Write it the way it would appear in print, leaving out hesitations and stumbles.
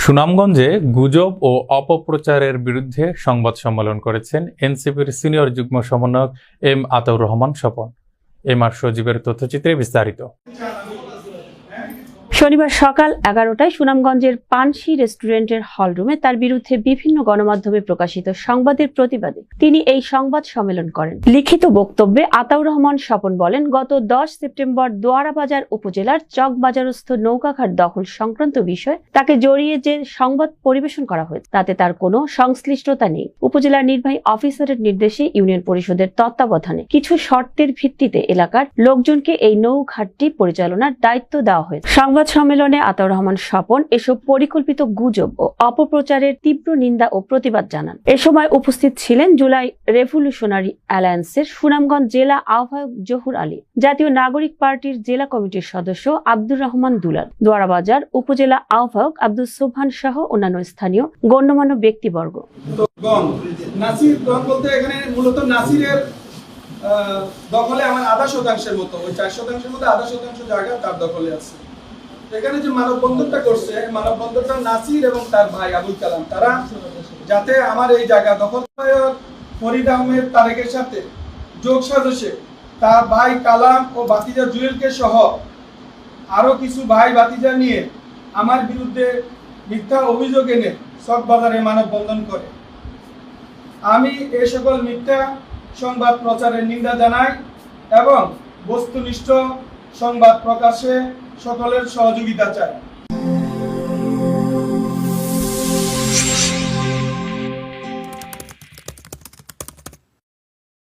সুনামগঞ্জে গুজব ও অপপ্রচারের বিরুদ্ধে সংবাদ সম্মেলন করেছেন এনসিপির সিনিয়র যুগ্ম সমন্বয়ক M Ataur Rahman Swapan. M R সজীবের তথ্যচিত্রে বিস্তারিত। শনিবার সকাল 11টায় সুনামগঞ্জের পানসি রেস্টুরেন্টের হলরুমে তার বিরুদ্ধে বিভিন্ন গণমাধ্যমে প্রকাশিত সংবাদের প্রতিবাদে তিনি এই সংবাদ সম্মেলন করেন। লিখিত বক্তব্যে আতাউর রহমান স্বপন বলেন, গত 10 সেপ্টেম্বর দোয়ারাবাজার উপজেলার চকবাজারস্থ নৌকাঘাট দখল সংক্রান্ত বিষয়ে তাকে জড়িয়ে যে সংবাদ পরিবেশন করা হয়েছে তাতে তার কোনো সংশ্লিষ্টতা নেই। উপজেলার নির্বাহী অফিসারের নির্দেশে ইউনিয়ন পরিষদের তত্ত্বাবধানে কিছু শর্তের ভিত্তিতে এলাকার লোকজনকে এই নৌঘাটটি পরিচালনার দায়িত্ব দেওয়া হয়েছে। সংবাদ সম্মেলনে আতাউর রহমান স্বপন এসব পরিকল্পিত গুজব ও অপপ্রচারের তীব্র নিন্দা ও প্রতিবাদ জানান। এ সময় উপস্থিত ছিলেন জুলাই রেভলিউশনারি অ্যালায়েন্সের সুনামগঞ্জ জেলা আহ্বায়ক জহুর আলী, জাতীয় নাগরিক পার্টির জেলা কমিটির সদস্য আব্দুর রহমান দুলাল, দোয়ারাবাজার উপজেলা আহ্বায়ক আব্দুল সোবহান সহ অন্যান্য স্থানীয় গণ্যমান্য ব্যক্তিবর্গ। দখলে আমার 0.5% মতো, ওই 4% মধ্যে 0.5% জায়গা তার দখলে আছে। এখানে যে মানববন্ধনটা করছে, মানববন্ধনটা নাসির এবং তার ভাই আবুল কালাম, তারা যাতে আমার এই জায়গা দখল ফরিদ আহমেদ তারেকের সাথে যোগ সাজসে তার ভাই কালাম ও বাতিজা জুয়েলকে সহ আরো কিছু ভাই বাতিজা নিয়ে আমার বিরুদ্ধে মিথ্যা অভিযোগ এনে চকবাজারে মানববন্ধন করে। আমি এই সকল মিথ্যা সংবাদ প্রচারের নিন্দা জানাই এবং বস্তুনিষ্ঠ সংবাদ প্রকাশে সকলের সহযোগিতা চাই।